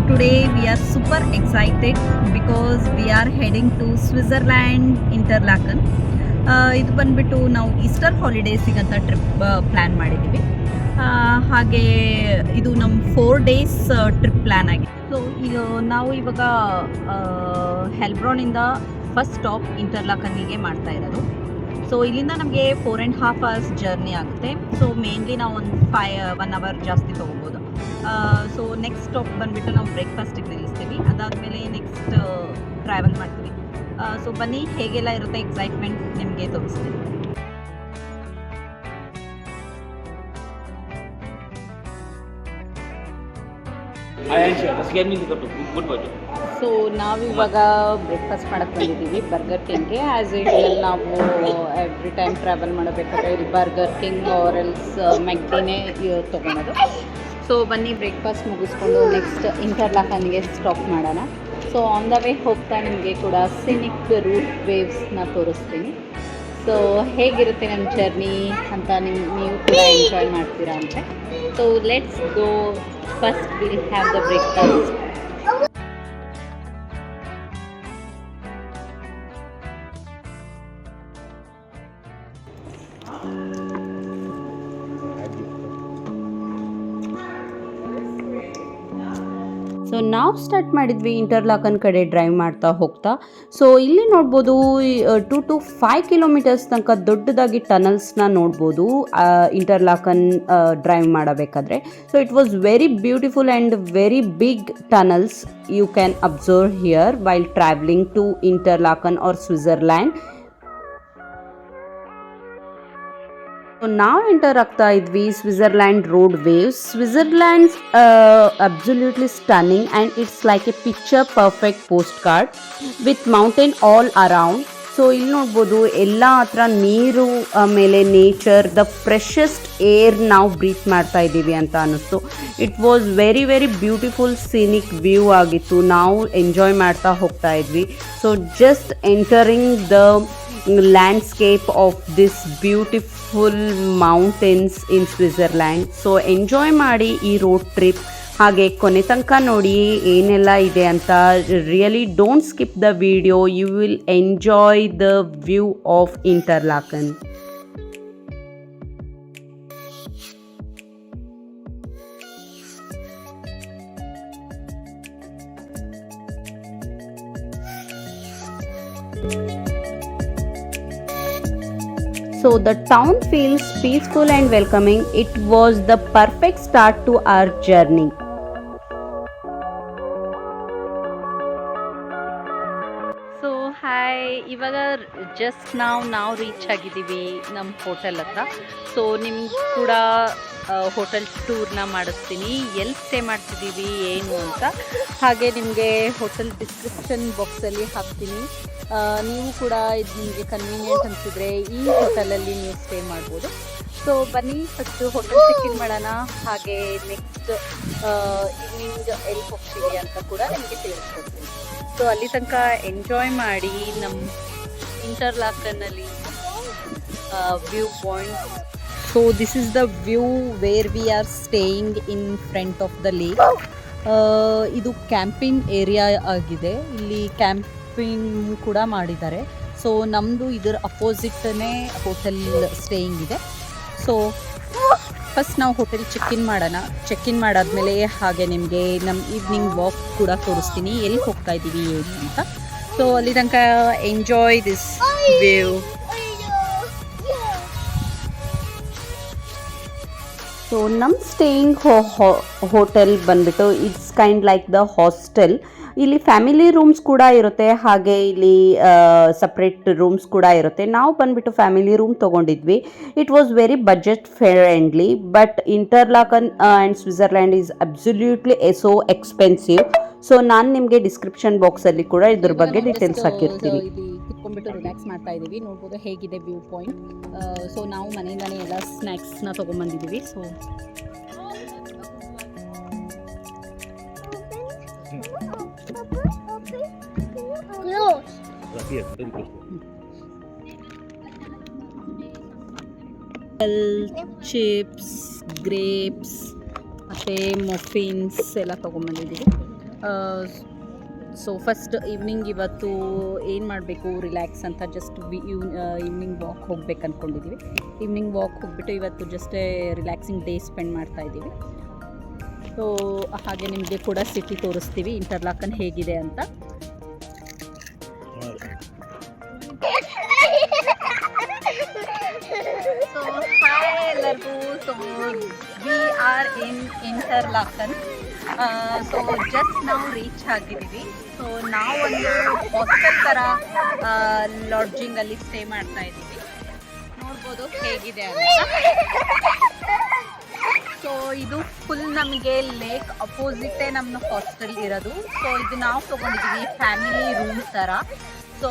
today we are super excited because we are heading to Switzerland, Interlaken. ಇದು ಬಂದ್ಬಿಟ್ಟು ನಾವು Easter ಹಾಲಿಡೇಸಿಗಂತ trip plan ಮಾಡಿದ್ದೀವಿ. ಹಾಗೆ ಇದು ನಮ್ಮ 4 days ಟ್ರಿಪ್ ಪ್ಲ್ಯಾನ್ ಆಗಿದೆ. ಸೊ ಈಗ ನಾವು ಇವಾಗ ಹೆಲ್ಬ್ರಾನಿಂದ ಫಸ್ಟ್ ಸ್ಟಾಪ್ ಇಂಟರ್ಲಾಕನ್ನಿಗೆ ಮಾಡ್ತಾ ಇರೋದು. ಸೊ ಇಲ್ಲಿಂದ ನಮಗೆ 4.5 hours ಜರ್ನಿ ಆಗುತ್ತೆ. ಸೊ ಮೇನ್ಲಿ ನಾವು ಒಂದು 1 hour ಜಾಸ್ತಿ ತೊಗೋಬೋದು. ಸೊ ನೆಕ್ಸ್ಟ್ ಸ್ಟಾಪ್ ಬಂದುಬಿಟ್ಟು ನಾವು ಬ್ರೇಕ್ಫಾಸ್ಟಿಗೆ ನಿಲ್ಲಿಸ್ತೀವಿ. ಅದಾದಮೇಲೆ ನೆಕ್ಸ್ಟ್ ಟ್ರಾವೆಲ್ ಮಾಡ್ತೀವಿ. ಸೊ ಬನ್ನಿ ಹೇಗೆಲ್ಲ ಇರುತ್ತೆ ಎಕ್ಸೈಟ್ಮೆಂಟ್ ನಿಮಗೆ ತೋರಿಸ್ತೀನಿ. ಸೊ ನಾವಿವಾಗ ಬ್ರೇಕ್ಫಾಸ್ಟ್ ಮಾಡಕ್ಕೆ ಬಂದಿದ್ದೀವಿ ಬರ್ಗರ್ ಕಿಂಗ್ಗೆ. ಆ್ಯಸ್ ಯೂಶುವಲ್ ನಾವು ಎವ್ರಿ ಟೈಮ್ ಟ್ರಾವೆಲ್ ಮಾಡಬೇಕಾದ್ರೆ ಇಲ್ಲಿ ಬರ್ಗರ್ ಕಿಂಗ್ ಆರ್ ಎಲ್ಸ್ ಮ್ಯಾಕ್ಡಿನೇ ತೊಗೊಳೋದು. ಸೊ ಬನ್ನಿ ಬ್ರೇಕ್ಫಾಸ್ಟ್ ಮುಗಿಸ್ಕೊಂಡು ನೆಕ್ಸ್ಟ್ ಇಂಟರ್ಲಾಕನ್ಗೆ ಸ್ಟಾಪ್ ಮಾಡೋಣ. ಸೊ ಆನ್ ದ ವೇ ಹೋಗ್ತಾ ನಿಮಗೆ ಕೂಡ ಸಿನಿಕ್ ರೂಟ್ ವೇವ್ಸ್ನ ತೋರಿಸ್ತೀನಿ. ಸೊ ಹೇಗಿರುತ್ತೆ ನಮ್ಮ ಜರ್ನಿ ಅಂತ ನೀವು ಕೂಡ ಎಂಜಾಯ್ ಮಾಡ್ತೀರಾ ಅಂತ. So let's go. First will have the breakfast. So ನಾವು ಸ್ಟಾರ್ಟ್ ಮಾಡಿದ್ವಿ ಇಂಟರ್ಲಾಕನ್ ಕಡೆ ಡ್ರೈವ್ ಮಾಡ್ತಾ ಹೋಗ್ತಾ. ಸೊ ಇಲ್ಲಿ ನೋಡ್ಬೋದು 2 to 5 kilometers ತನಕ ದೊಡ್ಡದಾಗಿ ಟನಲ್ಸ್ನ ನೋಡ್ಬೋದು ಇಂಟರ್ಲಾಕನ್ ಡ್ರೈವ್ ಮಾಡಬೇಕಾದ್ರೆ. So it was very beautiful and very big tunnels you can observe here while travelling to Interlaken or Switzerland. ನಾವು ಎಂಟರ್ ಆಗ್ತಾ ಇದ್ವಿ Switzerland road waves. Switzerland absolutely stunning and it's like a picture perfect postcard with mountain all around. So ಇಲ್ಲಿ ನೋಡ್ಬೋದು ಎಲ್ಲ ಹತ್ರ ನೀರು, ಆಮೇಲೆ nature, the freshest air ನಾವು ಬ್ರೀತ್ ಮಾಡ್ತಾ ಇದ್ದೀವಿ ಅಂತ ಅನ್ನಿಸ್ತು. It was very very beautiful scenic view ಆಗಿತ್ತು. ನಾವು ಎಂಜಾಯ್ ಮಾಡ್ತಾ ಹೋಗ್ತಾ ಇದ್ವಿ. So just entering the landscape of this beautiful mountains in Switzerland. So enjoy ಮಾಡಿ ಈ ರೋಡ್ ಟ್ರಿಪ್. ಹಾಗೆ ಕೊನೆ ತನಕ ನೋಡಿ ಏನೆಲ್ಲ ಇದೆ ಅಂತ. Really don't skip the video. You will enjoy the view of Interlaken. So the town feels peaceful and welcoming. It was the perfect start to our journey. So hi, ಇವಾಗ just ನಾವು reach ಆಗಿದ್ದೀವಿ ನಮ್ಮ hotel ಹತ್ರ. So ನಿಮ್ಗೆ ಕೂಡ hotel ಟೂರ್ನ ಮಾಡಿಸ್ತೀನಿ, ಎಲ್ಲಿ stay ಮಾಡ್ತಿದ್ದೀವಿ ಏನು ಅಂತ. ಹಾಗೆ ನಿಮಗೆ ಹೋಟೆಲ್ ಡಿಸ್ಕ್ರಿಪ್ಷನ್ ಬಾಕ್ಸಲ್ಲಿ ಹಾಕ್ತೀನಿ. ನೀವು ಕೂಡ ಇದು ನಿಮಗೆ ಕನ್ವೀನಿಯೆಂಟ್ ಅನಿಸಿದರೆ ಈ ಹೋಟೆಲಲ್ಲಿ ನೀವು ಸ್ಟೇ ಮಾಡ್ಬೋದು. ಸೊ ಬನ್ನಿ ಫಸ್ಟು ಹೋಟೆಲ್ ಚೆಕ್ ಇನ್ ಮಾಡೋಣ. ಹಾಗೆ ನೆಕ್ಸ್ಟ್ ಈವ್ನಿಂಗ್ ಎಲ್ಲಿ ಹೋಗ್ತೀವಿ ಅಂತ ಕೂಡ ನಿಮಗೆ ತಿಳಿಸ್ಕೊಡ್ತೀನಿ. ಸೊ ಅಲ್ಲಿ ತನಕ ಎಂಜಾಯ್ ಮಾಡಿ ನಮ್ಮ ಇಂಟರ್ಲಾಕನ್ನಲ್ಲಿ viewpoint. So this is the view where we are staying in front of the lake. ಇದು ಕ್ಯಾಂಪಿಂಗ್ ಏರಿಯಾ ಆಗಿದೆ. ಇಲ್ಲಿ ಕ್ಯಾಂಪಿಂಗ್ ಕೂಡ ಮಾಡಿದ್ದಾರೆ. ಸೊ ನಮ್ಮದು ಇದರ ಅಪೋಸಿಟನೇ ಹೋಟೆಲ್ ಸ್ಟೇಯಿಂಗ್ ಇದೆ. ಸೊ ಫಸ್ಟ್ ನಾವು ಹೋಟೆಲ್ ಚೆಕ್ ಇನ್ ಮಾಡೋಣ. ಚೆಕ್ ಇನ್ ಮಾಡಾದ್ಮೇಲೆ ಹಾಗೆ ನಿಮಗೆ ನಮ್ಮ ಈವ್ನಿಂಗ್ ವಾಕ್ ಕೂಡ ತೋರಿಸ್ತೀನಿ, ಎಲ್ಲಿ ಹೋಗ್ತಾ ಇದ್ದೀವಿ ಏನು ಅಂತ. ಸೊ ಅಲ್ಲಿ ತನಕ ಎಂಜಾಯ್ ದಿಸ್ ವ್ಯೂ. ಸೊ ನಮ್ಮ ಸ್ಟೇಯಿಂಗ್ ಹೋಟೆಲ್ ಬಂದ್ಬಿಟ್ಟು it's kind like the hostel. ಇಲ್ಲಿ ಫ್ಯಾಮಿಲಿ ರೂಮ್ಸ್ ಕೂಡ ಇರುತ್ತೆ, ಹಾಗೆ ಇಲ್ಲಿ ಸಪ್ರೇಟ್ ರೂಮ್ಸ್ ಕೂಡ ಇರುತ್ತೆ. ನಾವು ಬಂದುಬಿಟ್ಟು ಫ್ಯಾಮಿಲಿ ರೂಮ್ ತೊಗೊಂಡಿದ್ವಿ. It was very budget friendly. But Interlaken and Switzerland is absolutely so expensive. So ನಾನು ನಿಮಗೆ ಡಿಸ್ಕ್ರಿಪ್ಷನ್ ಬಾಕ್ಸಲ್ಲಿ ಕೂಡ ಇದ್ರ ಬಗ್ಗೆ ಡೀಟೇಲ್ಸ್ ಹಾಕಿರ್ತೀನಿ. ಕುತ್ಕೊಂಡ್ಬಿಟ್ಟು ರಿಲ್ಯಾಕ್ಸ್ ಮಾಡ್ತಾ ಇದ್ದೀವಿ. ನೋಡ್ಬೋದು ಹೇಗಿದೆ ವ್ಯೂ ಪಾಯಿಂಟ್. ಸೊ ನಾವು ಮನೆಯಿಂದನೇ ಎಲ್ಲ ಸ್ನ್ಯಾಕ್ಸ್ನ ತೊಗೊಂಬಂದಿದ್ದೀವಿ. ಸೊ ಚಿಪ್ಸ್, ಗ್ರೇಪ್ಸ್ ಮತ್ತು ಮಫಿನ್ಸ್ ಎಲ್ಲ ತೊಗೊಂಬಂದಿದ್ದೀವಿ. ಸೊ ಫಸ್ಟ್ ಈವ್ನಿಂಗ್ ಇವತ್ತು ಏನು ಮಾಡಬೇಕು ರಿಲ್ಯಾಕ್ಸ್ ಅಂತ ಜಸ್ಟ್ ಈವ್ನಿಂಗ್ ವಾಕ್ ಹೋಗ್ಬೇಕು ಅಂದ್ಕೊಂಡಿದ್ದೀವಿ. ಈವ್ನಿಂಗ್ ವಾಕ್ ಹೋಗ್ಬಿಟ್ಟು ಇವತ್ತು ಜಸ್ಟ್ ರಿಲ್ಯಾಕ್ಸಿಂಗ್ ಡೇ ಸ್ಪೆಂಡ್ ಮಾಡ್ತಾ ಇದ್ದೀವಿ. ಸೊ ಹಾಗೆ ನಿಮಗೆ ಕೂಡ ಸಿಟಿ ತೋರಿಸ್ತೀವಿ ಇಂಟರ್ಲಾಕನ್ ಹೇಗಿದೆ ಅಂತ. ಸೊ ಹಾಯ್ ಎಲ್ಲರಿಗೂ. So we are in Interlaken. So just ನಾವು ರೀಚ್ ಆಗಿದ್ದೀವಿ. ಸೊ ನಾವೊಂದು ಹಾಸ್ಟೆಲ್ ಥರ ಲಾಡ್ಜಿಂಗಲ್ಲಿ ಸ್ಟೇ ಮಾಡ್ತಾ ಇದ್ದೀವಿ. ನೋಡ್ಬೋದು ಹೇಗಿದೆ ಅಂತ. ಸೊ ಇದು ಫುಲ್ ನಮಗೆ ಲೇಕ್ ಅಪೋಸಿಟೇ ನಮ್ಮ ಹಾಸ್ಟೆಲ್ ಇರೋದು. ಸೊ ಇದು ನಾವು ತೊಗೊಂಡಿದ್ದೀವಿ ಫ್ಯಾಮಿಲಿ ರೂಮ್ ಥರ. ಸೊ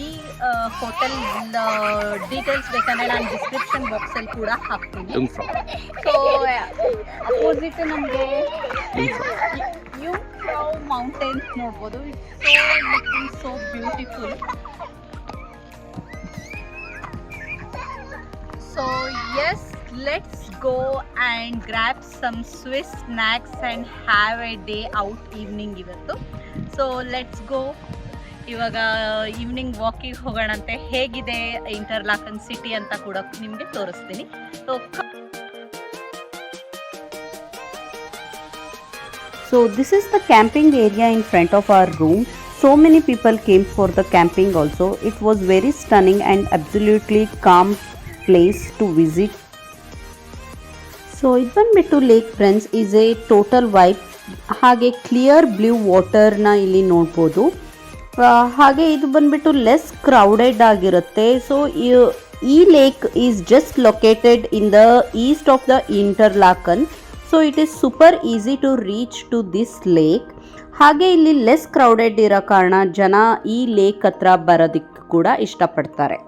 ಈ ಹೋಟೆಲ್ ಡೀಟೇಲ್ಸ್ ಬೇಕಂದರೆ ನಾನು ಡಿಸ್ಕ್ರಿಪ್ಷನ್ ಬಾಕ್ಸಲ್ಲಿ ಕೂಡ ಹಾಕ್ತೀನಿ. ಸೊ ಅಪೋಸಿಟ್ ನಮಗೆ ಯುಂಗ್ಫ್ರೌ ಮೌಂಟೇನ್ಸ್ ನೋಡ್ಬೋದು. It's so beautiful. So yes, let's go and grab some Swiss snacks and have a day out evening ಇವತ್ತು. So let's go. ಇವಾಗ ಈವ್ನಿಂಗ್ ವಾಕಿಗೆ ಹೋಗೋಣಂತೆ. ಹೇಗಿದೆ ಇಂಟರ್ಲಾಕನ್ ಸಿಟಿ ಅಂತ ಕೂಡ ನಿಮಗೆ ತೋರಿಸ್ತೀನಿ. So this is the camping area in front of our room. So many people came for the camping also. It was very stunning and absolutely calm place to visit. So ಇದು ಬಂದ್ಬಿಟ್ಟು lake Brienz is a total vibe. ಹಾಗೆ clear blue ವಾಟರ್ನ ಇಲ್ಲಿ ನೋಡ್ಬೋದು. ಹಾಗೆ ಇದು ಬಂದ್ಬಿಟ್ಟು less crowded ಆಗಿರುತ್ತೆ. ಸೊ ಈ lake is just located in the east of the Interlaken. So it is super easy to reach to this lake. ಹಾಗೆ ಇಲ್ಲಿ ಲೆಸ್ ಕ್ರೌಡೆಡ್ ಇರೋ ಕಾರಣ ಜನ ಈ ಲೇಕ್ ಹತ್ರ ಬರೋದಕ್ಕೆ ಕೂಡ ಇಷ್ಟಪಡ್ತಾರೆ.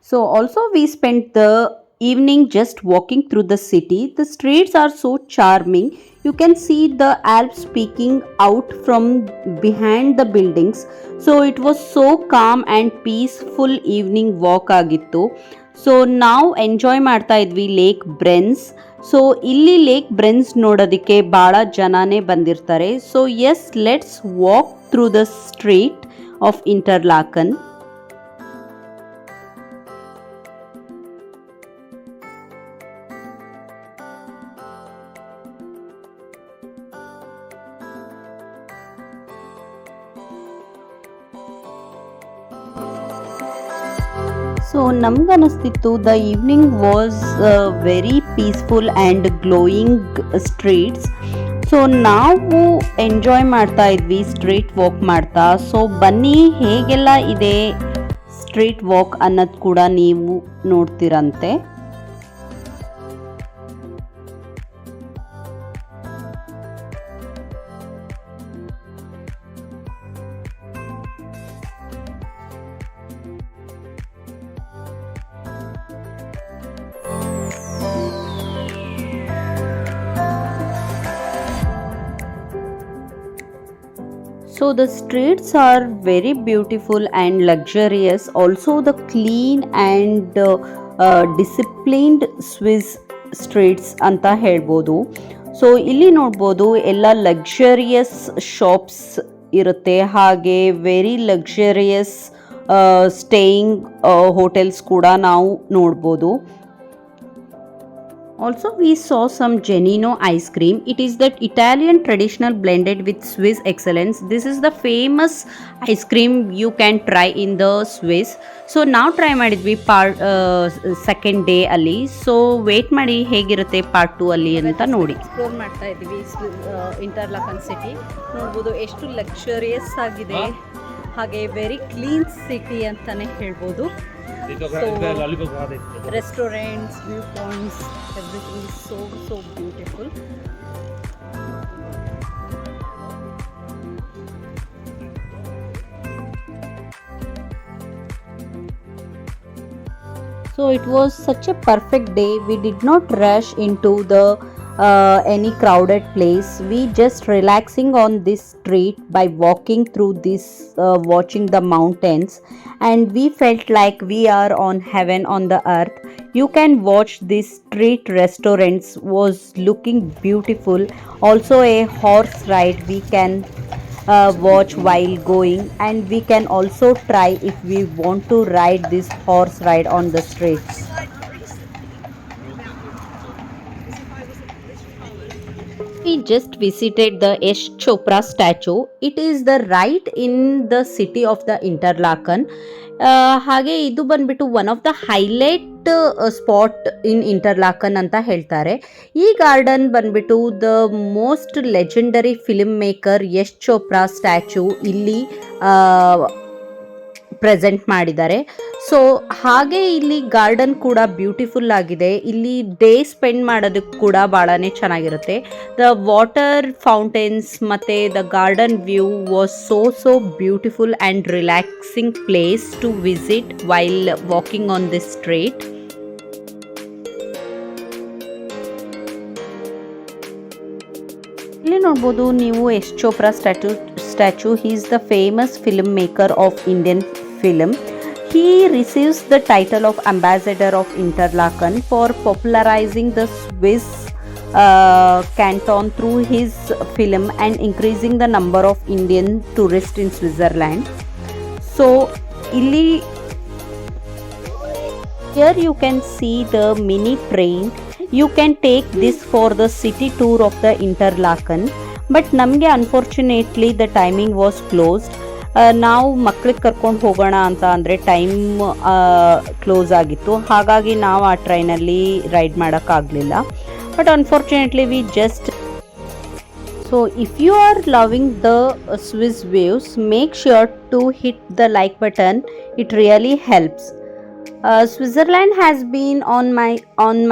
So also we spent the evening just walking through the city. The streets are so charming. You can see the Alps peeking out from behind the buildings. So it was so calm and peaceful evening walk agittu. So now enjoy ಮಾಡ್ತಾ ಇದ್ವಿ lake Brienz. So ಇಲ್ಲಿ lake Brienz ನೋಡೋದಕ್ಕೆ ಭಾಳ ಜನನೇ ಬಂದಿರ್ತಾರೆ. So yes, let's walk through the street of Interlaken. So ನಮ್ಗನಿಸ್ತಿತ್ತು the evening was very peaceful and glowing streets. So ನಾವು enjoy ಮಾಡ್ತಾ ಇದ್ವಿ ಸ್ಟ್ರೀಟ್ ವಾಕ್ ಮಾಡ್ತಾ. ಸೊ ಬನ್ನಿ ಹೇಗೆಲ್ಲ ಇದೆ ಸ್ಟ್ರೀಟ್ ವಾಕ್ ಅನ್ನೋದು ಕೂಡ ನೀವು ನೋಡ್ತಿರಂತೆ. So the streets are very beautiful and luxurious. Also the clean and disciplined Swiss streets ಅಂತ ಹೇಳ್ಬೋದು. ಸೊ ಇಲ್ಲಿ ನೋಡ್ಬೋದು ಎಲ್ಲ ಲಕ್ಸುರಿಯಸ್ ಶಾಪ್ಸ್ ಇರುತ್ತೆ. ಹಾಗೆ ವೆರಿ ಲಕ್ಸುರಿಯಸ್ ಸ್ಟೇಯಿಂಗ್ ಹೋಟೆಲ್ಸ್ ಕೂಡ ನಾವು ನೋಡ್ಬೋದು. Also we saw some Genino ice cream. It is that Italian traditional blended with Swiss excellence. This is the famous ice cream you can try in the Swiss. So now try ಮಾಡಿದ್ವಿ second day ಅಲ್ಲಿ. So wait ಮಾಡಿ ಹೇಗಿರುತ್ತೆ part 2 ಅಲ್ಲಿ ಅಂತ ನೋಡಿ. Explore ಮಾಡ್ತಾ ಇದ್ದೀವಿ ಇಂಟರ್ಲಾಕನ್ city. ನೋಡ್ಬೋದು ಎಷ್ಟು ಲಕ್ಸುರಿಯಸ್ ಆಗಿದೆ. ಹಾಗೆ ವೆರಿ ಕ್ಲೀನ್ ಸಿಟಿ ಅಂತಾನೆ ಹೇಳ್ಬೋದು. Restaurants, viewpoints, everything is so beautiful. So it was such a perfect day. We did not rush into the any crowded place. We just relaxing on this street by walking through this, watching the mountains, and we felt like we are on heaven on the earth. You can watch this street restaurants was looking beautiful. Also a horse ride we can watch while going, and we can also try if we want to ride this horse ride on the streets. We just visited the Yash Chopra statue. It is the right in the city of the Interlaken. ಹಾಗೆ ಇದು ಬಂದ್ಬಿಟ್ಟು one of the highlight spot in Interlaken ಅಂತ ಹೇಳ್ತಾರೆ. ಈ garden ಬಂದ್ಬಿಟ್ಟು the most legendary filmmaker Yash Chopra statue ಇಲ್ಲಿ present ಮಾಡಿದ್ದಾರೆ. So ಹಾಗೆ ಇಲ್ಲಿ ಗಾರ್ಡನ್ ಕೂಡ ಬ್ಯೂಟಿಫುಲ್ ಆಗಿದೆ. ಇಲ್ಲಿ ಡೇ ಸ್ಪೆಂಡ್ ಮಾಡೋದಕ್ಕೆ ಕೂಡ ಭಾಳನೇ ಚೆನ್ನಾಗಿರುತ್ತೆ. ದ ವಾಟರ್ ಫೌಂಟೇನ್ಸ್ ಮತ್ತು the garden view was so beautiful and relaxing place to visit while walking on this street. ಇಲ್ಲಿ ನೋಡ್ಬೋದು ನೀವು Yash Chopra statue he is the famous film maker of Indian film. He receives the title of Ambassador of Interlaken for popularizing the Swiss canton through his film and increasing the number of Indian tourists in Switzerland. So, here you can see the mini train. You can take this for the city tour of the Interlaken, but ನಮಗೆ unfortunately the timing was closed. ನಾವು ಮಕ್ಕಳಿಗೆ ಕರ್ಕೊಂಡು ಹೋಗೋಣ ಅಂತ ಅಂದರೆ time close ಆಗಿತ್ತು. ಹಾಗಾಗಿ ನಾವು ಆ ಟ್ರೈನಲ್ಲಿ ರೈಡ್ ಮಾಡೋಕ್ಕಾಗಲಿಲ್ಲ. But unfortunately we just so if you are loving the Swiss waves make sure to hit the like button. It really helps. Switzerland has been on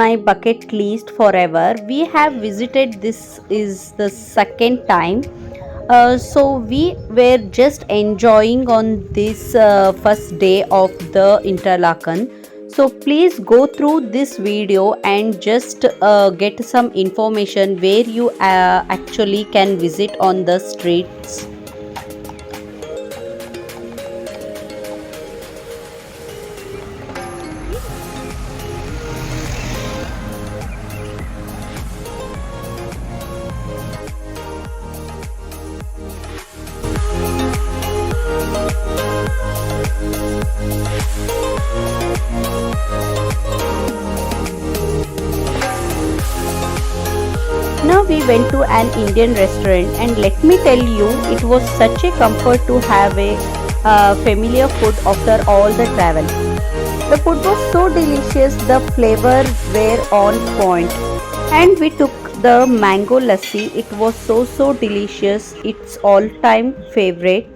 my bucket list forever. We have visited, this is the second time. So we were just enjoying on this first day of the Interlaken. So please go through this video and just get some information where you actually can visit on the streets. Now we went to an Indian restaurant, and let me tell you, it was such a comfort to have a familiar food after all the travel. The food was so delicious, the flavors were on point, and we took the mango lassi. It was so delicious. It's all-time favorite.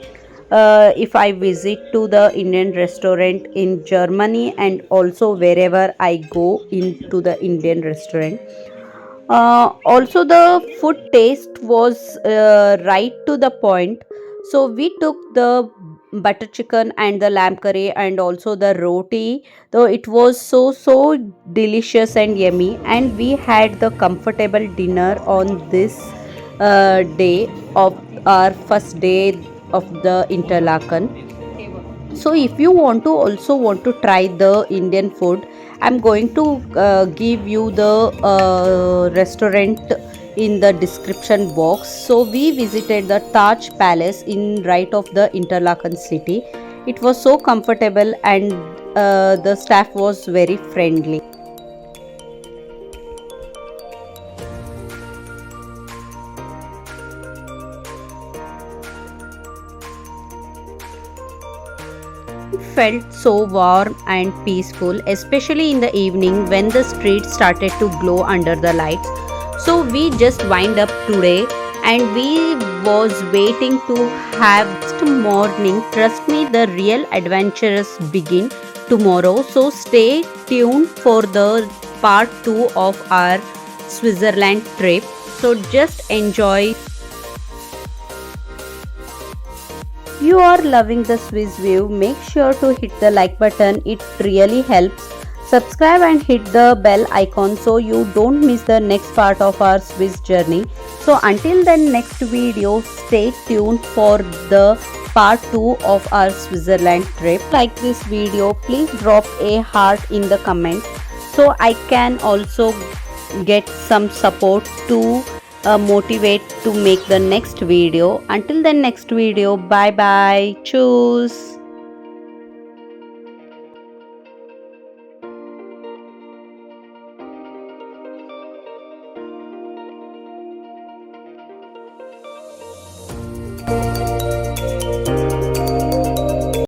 If I visit to the Indian restaurant in Germany and also wherever I go into the Indian restaurant. Also the food taste was right to the point. So we took the butter chicken and the lamb curry and also the roti. Though it was so delicious and yummy, and we had the comfortable dinner on this day of our first day of the Interlaken. So if you want to try the Indian food, I'm going to give you the restaurant in the description box. So we visited the Taj Palace in right of the Interlaken city. It was so comfortable, and the staff was very friendly. Felt so warm and peaceful, especially in the evening when the streets started to glow under the lights. So we just wind up today, and we was waiting to have next morning. Trust me, the real adventures begin tomorrow. So stay tuned for the part 2 of our Switzerland trip. So just enjoy. You are loving the Swiss view, make sure to hit the like button. It really helps. Subscribe and hit the bell icon so you don't miss the next part of our Swiss journey. So until then, next video, stay tuned for the part 2 of our Switzerland trip. Like this video, please drop a heart in the comment. so I can also get some support to motivate to make the next video. Until the next video, bye bye, choose.